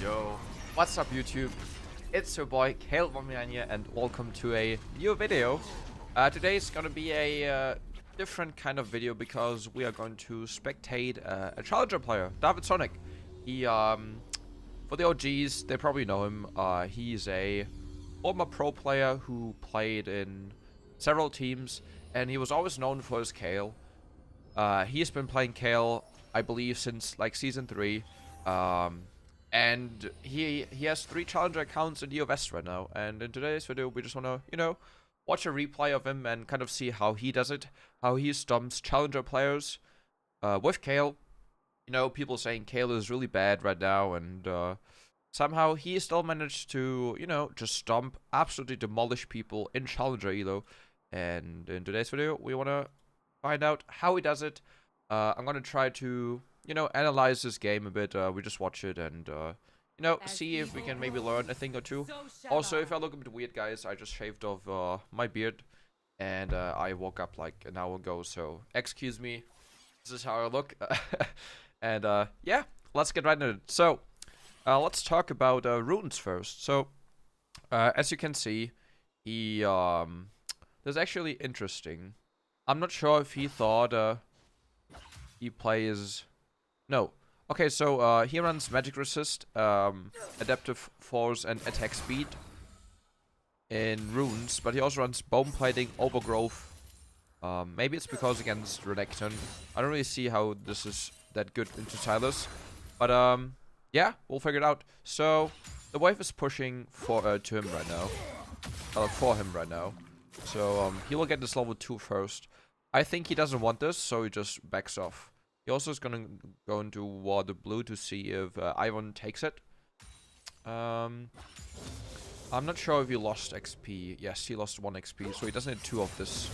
Yo, what's up YouTube? It's your boy Kayle 1v9 here and welcome to a new video. Today is gonna be a different kind of video because we are going to spectate a challenger player, Dawidsonek. He, for the OGs, they probably know him. He's a former pro player who played in several teams and he was always known for his Kayle. He's been playing Kayle, I believe, since like season 3. And he has 3 challenger accounts in EOS right now. And in today's video, we just want to, watch a replay of him and kind of see how he does it, how he stomps challenger players with Kayle. People saying Kayle is really bad right now, and somehow he still managed to, just stomp, absolutely demolish people in challenger elo. And in today's video, we want to find out how he does it. I'm gonna try to analyze this game a bit. We just watch it and see if we can maybe learn a thing or two. Also, if I look a bit weird, guys, I just shaved off my beard and I woke up like an hour ago, so excuse me. This is how I look. And yeah, let's get right into it. So let's talk about runes first. So as you can see, he there's actually interesting. I'm not sure if he thought he plays. No. Okay, so he runs magic resist, adaptive force, and attack speed in runes, but he also runs bone plating, overgrowth. Maybe it's because against Renekton. I don't really see how this is that good into Silas, but yeah, we'll figure it out. So the wave is pushing to him right now, for him right now. So he will get this level 2 first. I think he doesn't want this, so he just backs off. He also is gonna go into water blue to see if Ivan takes it. I'm not sure if he lost XP. Yes, he lost 1 XP, so he doesn't need 2 of this.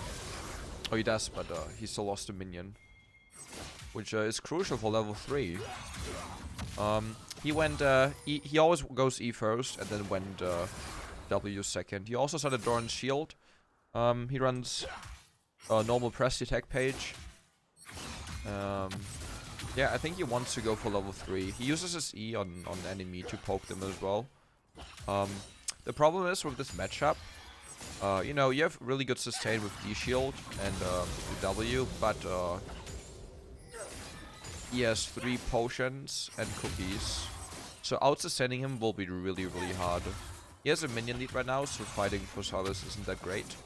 Oh, he does, but he still lost a minion, which is crucial for level 3. He went. He always goes E first, and then went W second. He also started Doran's shield. He runs a normal press attack page. Yeah, I think he wants to go for level 3. He uses his E on enemy to poke them as well. The problem is with this matchup, you have really good sustain with D shield and W, but he has 3 potions and cookies, so out-sustaining him will be really hard. He has a minion lead right now, so fighting for Silas isn't that great.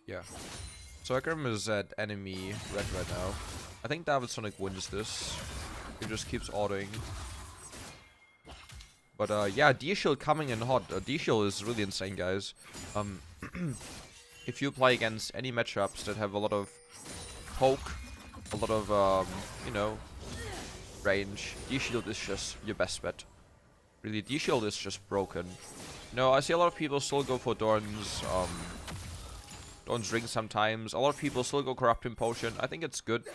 Yeah. So Akram is at enemy red right now. I think Dawidsonek wins this. He just keeps autoing. But yeah, D-Shield coming in hot. D-Shield is really insane, guys. If you play against any matchups that have a lot of poke, a lot of, range, D-Shield is just your best bet. Really, D-Shield is just broken. I see a lot of people still go for Doran's ring sometimes. A lot of people still go Corrupting Potion. I think it's good.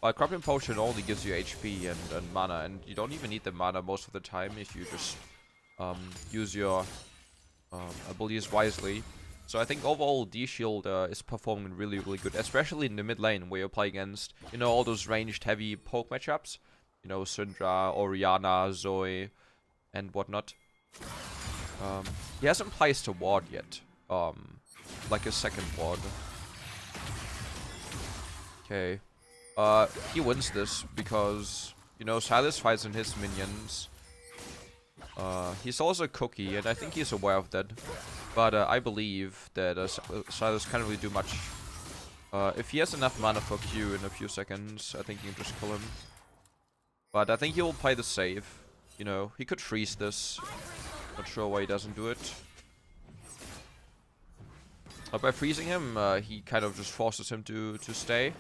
But Corrupting Potion only gives you HP and mana, and you don't even need the mana most of the time if you just use your abilities wisely. So I think overall D-Shield is performing really good, especially in the mid lane where you play against, all those ranged heavy poke matchups. Syndra, Orianna, Zoe, and whatnot. He hasn't placed a ward yet. Like a second ward. Okay. He wins this because, Silas fights in his minions. He's also a cookie, and I think he's aware of that. But I believe that Silas can't really do much. If he has enough mana for Q in a few seconds, I think he can just kill him. But I think he will play the save. He could freeze this. Not sure why he doesn't do it. By freezing him, he kind of just forces him to stay.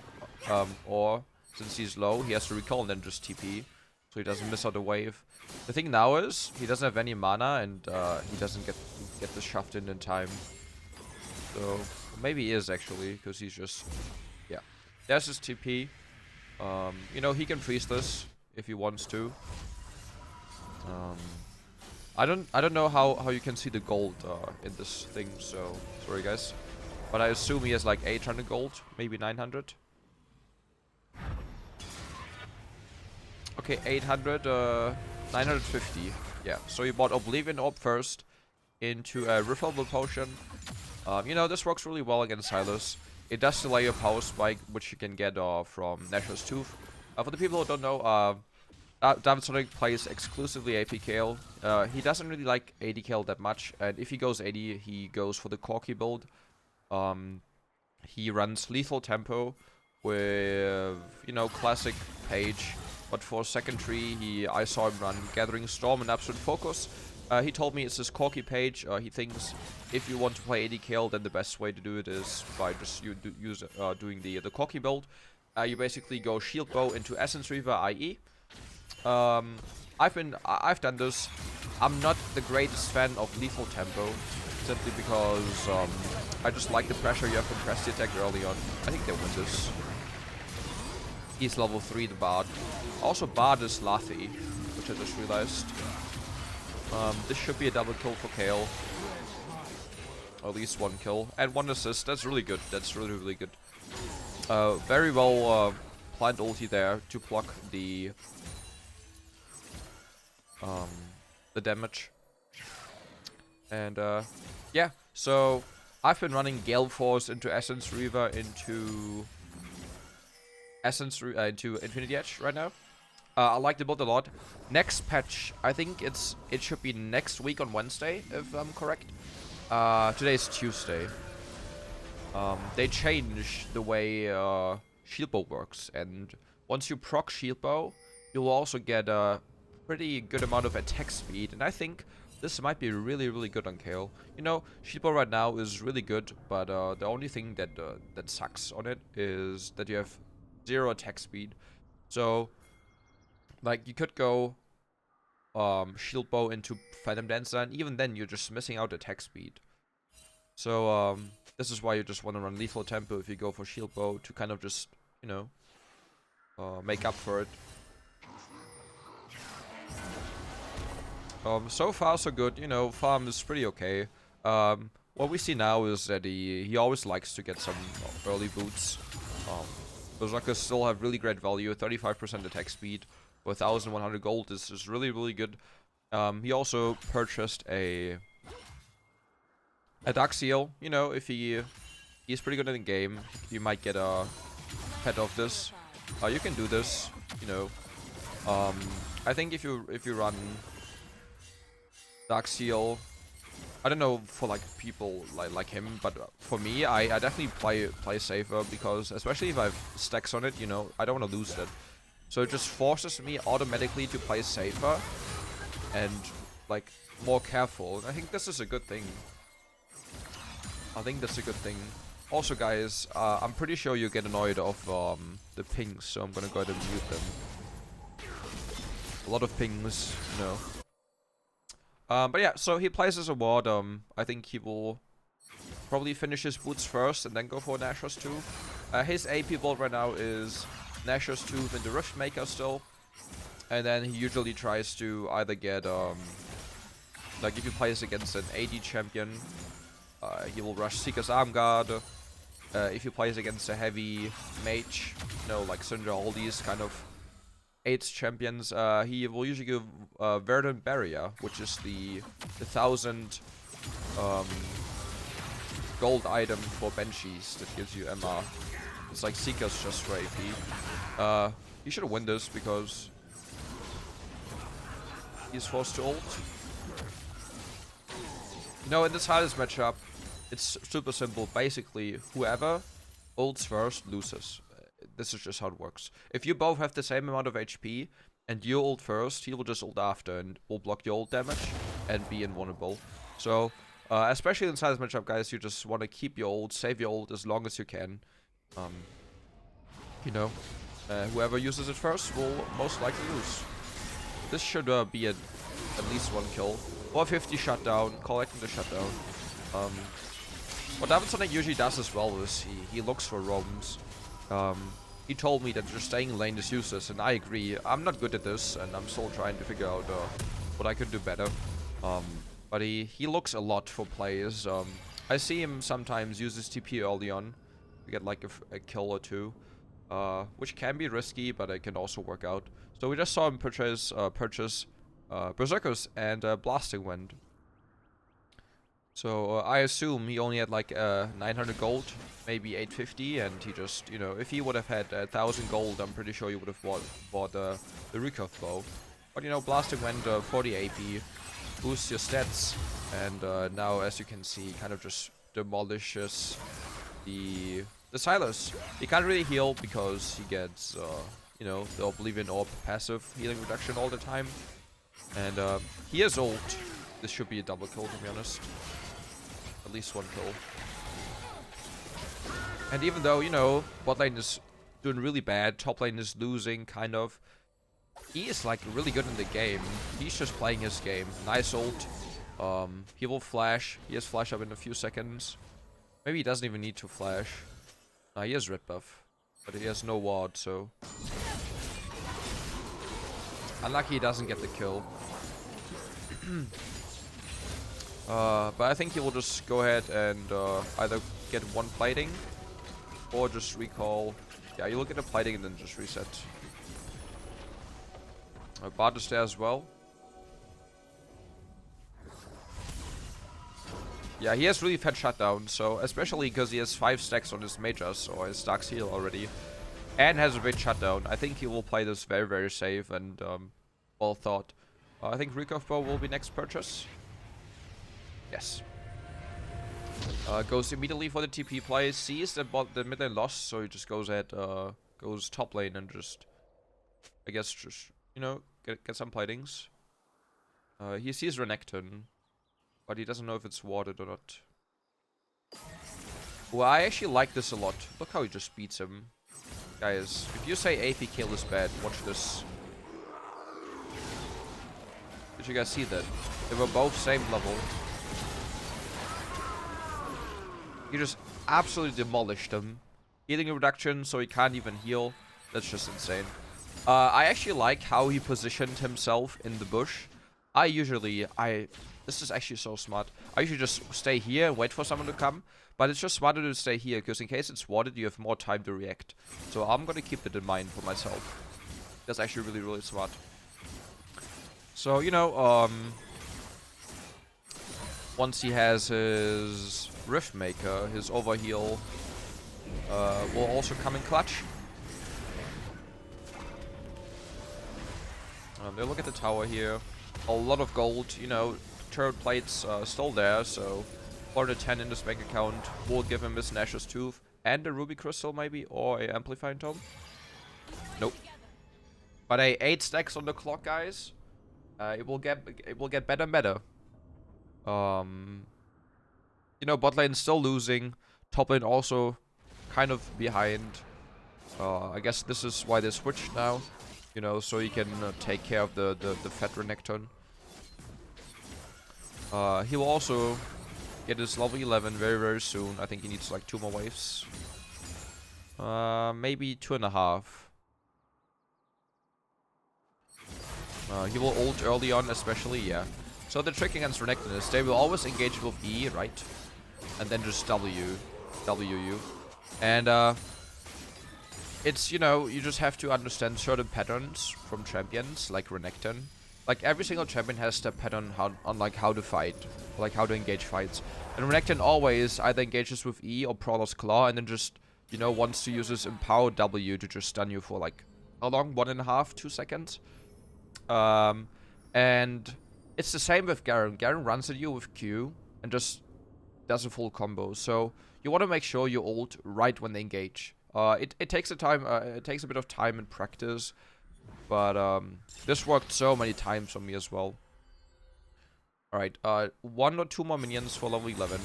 Or, since he's low, he has to recall and then just TP. So he doesn't miss out a wave. The thing now is, he doesn't have any mana and he doesn't get this shoved in time. So, maybe he is actually, because he's just... Yeah. There's his TP. He can freeze this if he wants to. I don't know how you can see the gold in this thing, so sorry guys. But I assume he has like 800 gold, maybe 900. Okay, 800, 950. Yeah, so he bought Oblivion Orb first into a refillable potion. You know, this works really well against Silas. It does delay your power spike, which you can get from Nashor's Tooth. For the people who don't know, Dawidsonek plays exclusively AP Kayle. He doesn't really like AD Kayle that much, and if he goes AD, he goes for the Corki build. He runs lethal tempo with, you know, classic page, but for secondary, I saw him run Gathering Storm and Absolute Focus. He told me it's his Corki page. He thinks if you want to play AD Kayle, then the best way to do it is by just doing the Corki build. You basically go Shield Bow into Essence Reaver, IE. I've done this. I'm not the greatest fan of lethal tempo, simply because I just like the pressure you have to press the attack early on. I think they win this. He's level 3, the Bard. Also, Bard is Lathi, which I just realized. This should be a double kill for Kayle. Or at least 1 kill. And 1 assist. That's really good. That's really, really good. Very well planned ulti there to block the damage. And yeah, so I've been running Gale Force into Essence Reaver into Infinity Edge right now. I like the build a lot. Next patch, I think it should be next week on Wednesday, if I'm correct. Today is Tuesday. They changed the way Shield Bow works, and once you proc Shield Bow, you'll also get a pretty good amount of attack speed, and I think this might be really, really good on Kayle. You know, Shield Bow right now is really good, but the only thing that sucks on it is that you have 0 attack speed. So, like, you could go Shield Bow into Phantom Dancer, and even then you're just missing out attack speed. So, this is why you just want to run Lethal Tempo if you go for Shield Bow, to kind of just, you know, make up for it. So far so good, you know, farm is pretty okay. What we see now is that he always likes to get some early boots. Berserkers still have really great value, 35% attack speed, 1,100 gold is really, really good. He also purchased a Dark Seal. You know, if he's pretty good in the game, you might get a pet of this. You can do this, you know. I think if you run Dark Seal, I don't know for like people like him, but for me, I definitely play safer, because especially if I have stacks on it, you know, I don't want to lose that. So it just forces me automatically to play safer and like more careful. And I think this is a good thing. I think that's a good thing. Also, guys, I'm pretty sure you get annoyed of the pings, so I'm gonna go ahead and mute them. A lot of pings, you know. But yeah, so he plays as a ward. I think he will probably finish his boots first and then go for Nashor's Tooth. His AP build right now is Nashor's Tooth and the Riftmaker still. And then he usually tries to either get, like if he plays against an AD champion, he will rush Seeker's Arm Guard. If he plays against a heavy mage, you know, like Syndra, all these kind of AIDS champions, he will usually give Verdant Barrier, which is the 1,000 gold item for Banshees that gives you MR. It's like Seekers just for AP. He should win this because he's forced to ult. You know, in this hardest matchup, it's super simple. Basically, whoever ults first loses. This is just how it works. If you both have the same amount of HP and you ult first, he will just ult after and will block your ult damage and be invulnerable. So, especially inside this matchup, guys, you just want to keep your ult, save your ult as long as you can. You know, whoever uses it first will most likely lose. This should be at least 1 kill. 450 shutdown, collecting the shutdown. What Dawidsonek usually does as well is he looks for roams. He told me that just staying in lane is useless, and I agree. I'm not good at this, and I'm still trying to figure out what I could do better. But he looks a lot for plays. I see him sometimes use his TP early on to get like a kill or two. which can be risky, but it can also work out. So we just saw him purchase Berserkers and Blasting Wind. So I assume he only had like 900 gold, maybe 850, and he just, you know, if he would have had 1000 gold, I'm pretty sure he would have bought the recurve bow. But you know, Blasting Wind 40 AP, boosts your stats, and now, as you can see, kind of just demolishes the Silas. He can't really heal because he gets, you know, the Oblivion Orb passive healing reduction all the time, and he has ult. This should be a double kill, to be honest. At least one kill. And even though, you know, bot lane is doing really bad, top lane is losing, kind of, he is, like, really good in the game. He's just playing his game. Nice ult. He will flash. He has flash up in a few seconds. Maybe he doesn't even need to flash. He has red buff. But he has no ward, so... Unlucky he doesn't get the kill. But I think he will just go ahead and either get one plating or just recall. Yeah, you look at the plating and then just reset. Bard is there as well. Yeah, he has really fat shutdown, so especially because he has 5 stacks on his mages or his Dark Seal already, and has a big shutdown. I think he will play this very, very safe and well thought. I think recurve bow will be next purchase. Yes. Goes immediately for the TP play. Sees that the mid lane lost, so he just goes ahead, goes top lane and just, I guess, just, you know, get some platings. He sees Renekton, but he doesn't know if it's warded or not. Well, I actually like this a lot. Look how he just beats him. Guys, if you say AP Kayle is bad, watch this. Did you guys see that? They were both same level. He just absolutely demolished him. Healing reduction, so he can't even heal. That's just insane. I actually like how he positioned himself in the bush. This is actually so smart. I usually just stay here and wait for someone to come. But it's just smarter to stay here, because in case it's warded, you have more time to react. So I'm gonna keep it in mind for myself. That's actually really, really smart. So, you know, once he has his Rift Maker, his overheal will also come in clutch. They look at the tower here. A lot of gold, you know, turret plates still there, so 410 in his bank account will give him his Nash's Tooth and a Ruby Crystal maybe, or a Amplifying Tome. Nope. But 8 stacks on the clock, guys. It will get better and better. You know, bot lane still losing. Top lane also kind of behind. I guess this is why they switched now. You know, so he can take care of the fat Renekton. He will also get his level 11 very, very soon. I think he needs like 2 more waves. Maybe 2.5. He will ult early on, especially, yeah. So the trick against Renekton is they will always engage with E, right? And then just W you. And it's, you know, you just have to understand certain patterns from champions, like Renekton. Like, every single champion has their pattern on like how to fight, like how to engage fights. And Renekton always either engages with E or Prowler's Claw, and then just, you know, wants to use his Empower W to just stun you for like, how long? 1.5, 2 seconds? And it's the same with Garen. Garen runs at you with Q and just does a full combo. So you want to make sure you ult right when they engage. It takes a bit of time and practice, but this worked so many times for me as well. All right, 1 or 2 more minions for level 11.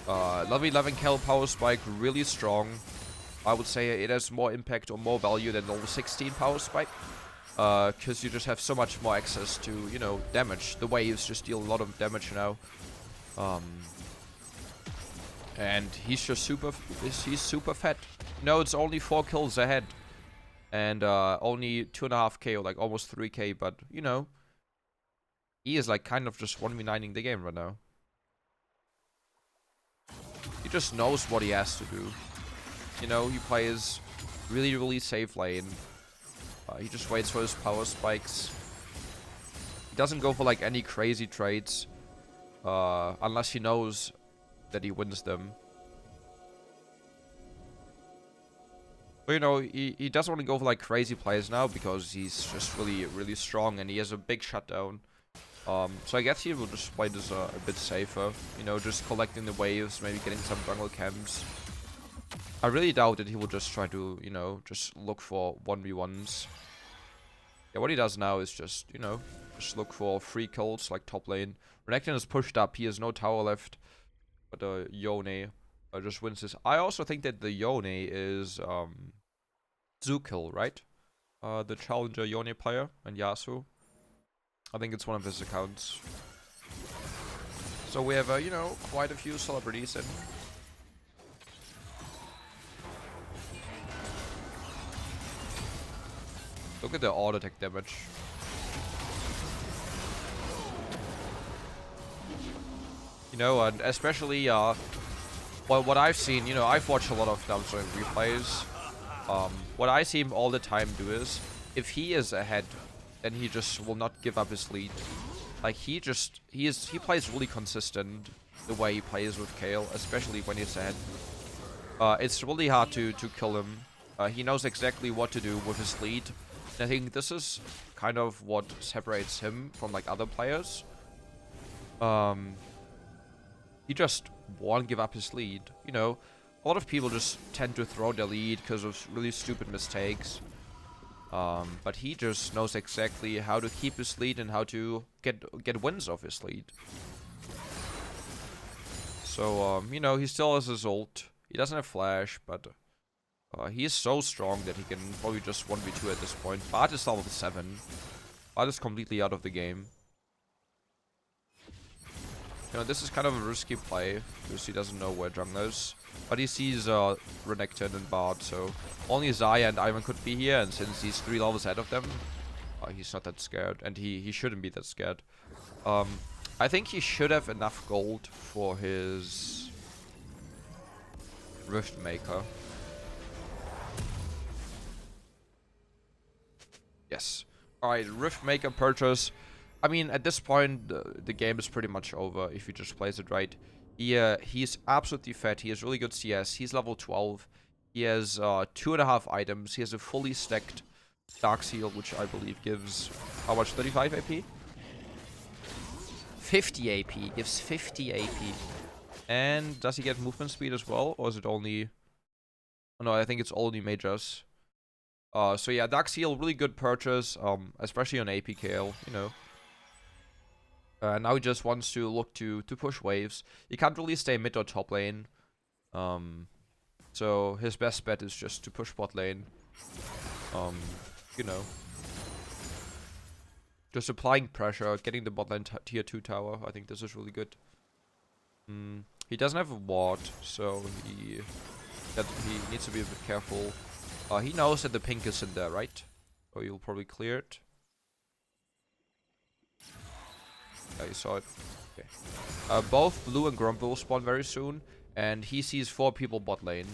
Level 11 Kayle Power Spike, really strong. I would say it has more impact or more value than level 16 Power Spike. Because you just have so much more access to, you know, damage. The waves just deal a lot of damage now. And he's just he's super fat. No, it's only 4 kills ahead. And only 2.5k or like almost 3k, but, you know, he is like kind of just 1v9ing the game right now. He just knows what he has to do. You know, he plays really, really safe lane. He just waits for his power spikes. He doesn't go for like any crazy trades. Unless he knows that he wins them. But you know, he doesn't want to go for like crazy plays now because he's just really, really strong and he has a big shutdown. So I guess he will just play this a bit safer. You know, just collecting the waves, maybe getting some jungle camps. I really doubt that he will just try to, you know, just look for 1v1s. Yeah, what he does now is just, you know, just look for free kills like top lane. Renekton is pushed up, he has no tower left. But Yone just wins this. I also think that the Yone is Zukil, right? The Challenger Yone player and Yasuo. I think it's one of his accounts. So we have, you know, quite a few celebrities in. Look at the auto attack damage. You know, and especially, well, what I've seen, you know, I've watched a lot of Dawidsonek replays. What I see him all the time do is, if he is ahead, then he just will not give up his lead. Like, he plays really consistent the way he plays with Kayle, especially when he's ahead. It's really hard to kill him. He knows exactly what to do with his lead. And I think this is kind of what separates him from like other players. He just won't give up his lead. You know, a lot of people just tend to throw their lead because of really stupid mistakes. But he just knows exactly how to keep his lead and how to get wins off his lead. So, you know, he still has his ult. He doesn't have flash, but he is so strong that he can probably just 1v2 at this point. Bart is level 7. Bart is completely out of the game. You know, this is kind of a risky play because he doesn't know where jungler is. But he sees Renekton and Bard, so only Xayah and Ivan could be here, and since he's 3 levels ahead of them, he's not that scared, and he shouldn't be that scared. I think he should have enough gold for his Rift Maker. Yes. Alright, Rift Maker purchase. I mean, at this point, the game is pretty much over if he just plays it right. He's absolutely fat. He has really good CS. He's level 12. He has 2.5 items. He has a fully stacked Dark Seal, which I believe gives, how much, 35 AP? 50 AP. Gives 50 AP. And does he get movement speed as well? Or is it only... Oh, no, I think it's only mages. So yeah, Dark Seal, really good purchase, especially on AP Kayle, you know. Now he just wants to look to push waves. He can't really stay mid or top lane. So his best bet is just to push bot lane. You know. Just applying pressure, getting the bot lane tier 2 tower. I think this is really good. He doesn't have a ward, so he needs to be a bit careful. He knows that the pink is in there, right? So you'll probably clear it. Yeah, you saw it. Okay. Both Blue and Grumble will spawn very soon, and he sees 4 people bot lane.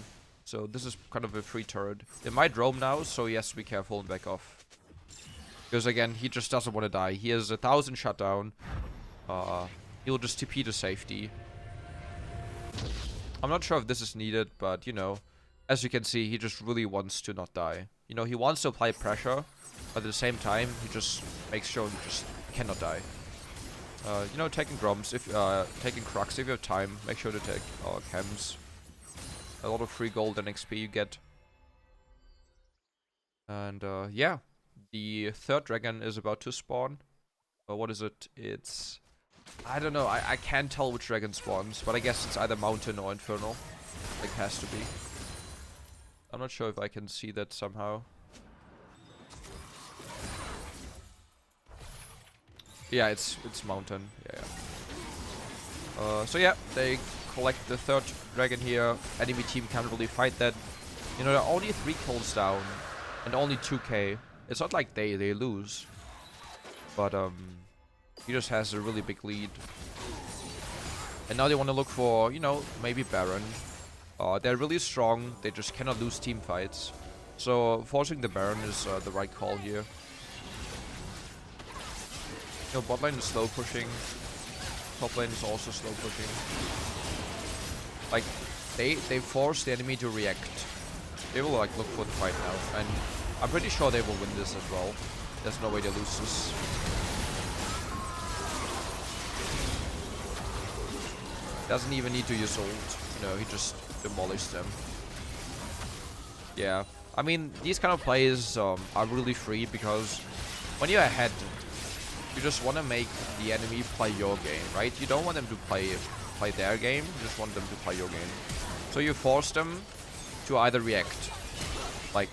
So this is kind of a free turret. They might roam now, so he has to be careful and back off. Because again, he just doesn't want to die. He has 1,000 shutdown. He'll just TP to safety. I'm not sure if this is needed, but you know, as you can see, he just really wants to not die. You know, he wants to apply pressure, but at the same time, he just makes sure he just cannot die. You know, taking Grumps, taking Crux, if you have time, make sure to take chems. A lot of free gold and XP you get. And yeah, the 3rd dragon is about to spawn. What is it? It's... I don't know, I can't tell which dragon spawns, but I guess it's either Mountain or Infernal. Like, has to be. I'm not sure if I can see that somehow. Yeah, it's Mountain. Yeah. So yeah, they collect the 3rd dragon here. Enemy team can't really fight that. You know, they're only 3 kills down and only 2k. It's not like they lose, but he just has a really big lead. And now they want to look for, you know, maybe Baron. They're really strong. They just cannot lose team fights. So forcing the Baron is the right call here. You know, bot lane is slow pushing. Top lane is also slow pushing. Like, they force the enemy to react. They will like look for the fight now, and I'm pretty sure they will win this as well. There's no way they lose this. Doesn't even need to use ult. You know, he just demolished them. Yeah, I mean, these kind of plays are really free because when you're ahead, you just want to make the enemy play your game, right? You don't want them to play their game. You just want them to play your game. So you force them to either react. Like,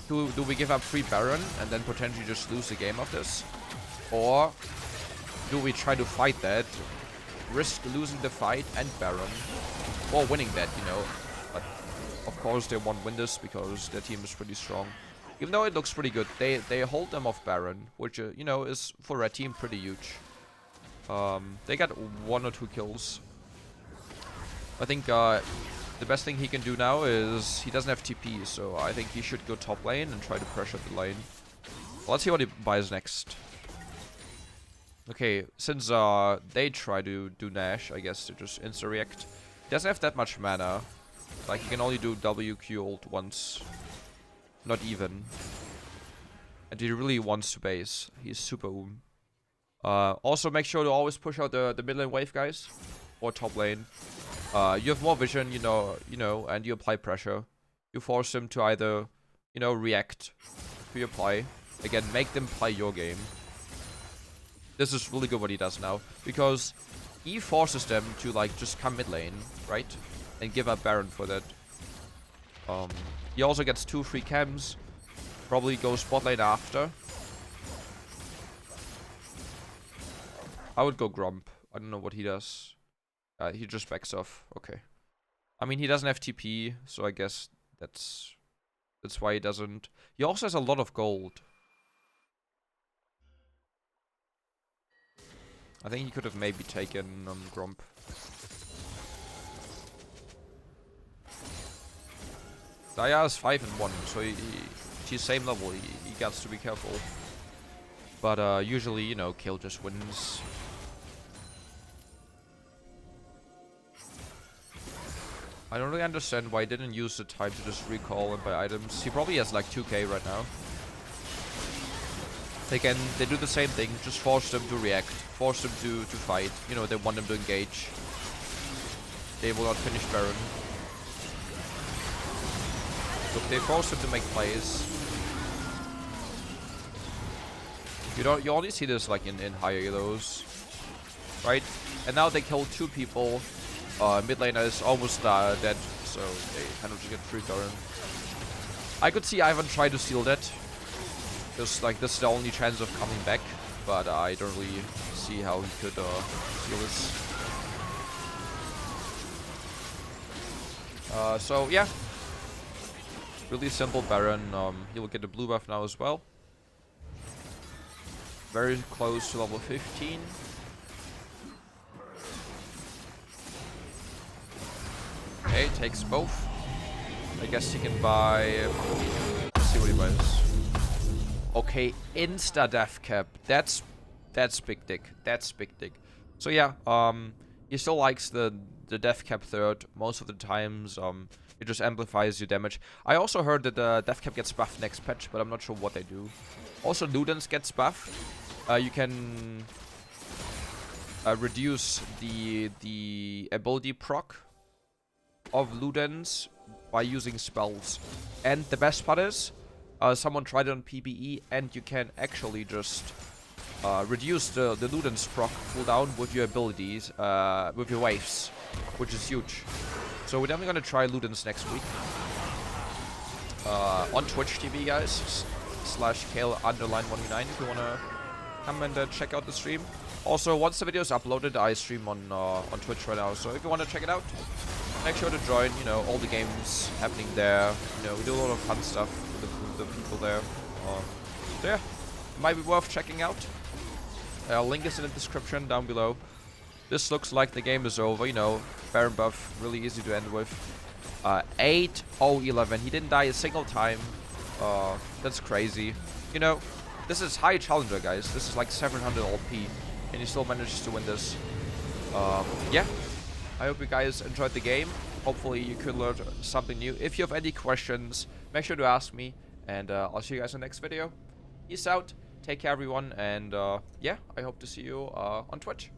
do we give up free Baron and then potentially just lose the game of this? Or do we try to fight that, risk losing the fight and Baron, or winning that, you know? But of course they won't win this because their team is pretty strong. Even though it looks pretty good, they hold them off Baron, which you know, is for red team pretty huge. They got 1 or 2 kills. I think the best thing he can do now is he doesn't have TP, so I think he should go top lane and try to pressure the lane. Let's see what he buys next. Okay, since they try to do Nash, I guess to just insta-react. He doesn't have that much mana. Like, he can only do WQ ult once. Not even. And he really wants to base. He's super also, make sure to always push out the mid lane wave, guys. Or top lane. You have more vision, you know, and you apply pressure. You force them to either, you know, react to your play. Again, make them play your game. This is really good what he does now, because he forces them to, like, just come mid lane, right? And give up Baron for that. He also gets 2 free camps. Probably goes bot lane after. I would go Grump. I don't know what he does. He just backs off. Okay. I mean, he doesn't have TP, so I guess that's why he doesn't. He also has a lot of gold. I think he could have maybe taken Grump. Daya is 5 and 1, so he's same level. He gets to be careful. But usually, you know, Kayle just wins. I don't really understand why he didn't use the time to just recall and buy items. He probably has like 2k right now. Again, they do the same thing, just force them to react, force them to fight. You know, they want them to engage. They will not finish Baron. Look, they force them to make plays. You only see this like in higher elos, right? And now they kill 2 people. Mid laner is almost dead, so they kind of just get free Baron. I could see Ivan try to steal that, because like this is the only chance of coming back, but I don't really see how he could steal this. So yeah, really simple Baron. He will get the blue buff now as well. Very close to level 15. Okay, takes both. I guess he can buy. Let's see what he buys. Okay, insta death cap. That's big dick. That's big dick. So yeah, he still likes the death cap third most of the times. It just amplifies your damage. I also heard that the death cap gets buffed next patch, but I'm not sure what they do. Also, Ludens gets buffed. You can reduce the ability proc of Ludens by using spells. And the best part is, someone tried it on PBE, and you can actually just reduce the Ludens proc cooldown with your abilities, with your waves, which is huge. So we're definitely gonna try Ludens next week. On Twitch TV, guys, /Kayle_1v9 if you wanna come and check out the stream. Also, once the video is uploaded, I stream on Twitch right now, so if you wanna check it out, make sure to join. You know, all the games happening there. You know, we do a lot of fun stuff with the people there. So yeah, it might be worth checking out. Link is in the description down below. This looks like the game is over. You know, Baron buff, really easy to end with. 8-0-11. He didn't die a single time. That's crazy. You know, this is high challenger, guys. This is like 700 LP, and he still manages to win this. Yeah. I hope you guys enjoyed the game. Hopefully you could learn something new. If you have any questions, make sure to ask me, and I'll see you guys in the next video. Peace out. Take care, everyone, and yeah, I hope to see you on Twitch.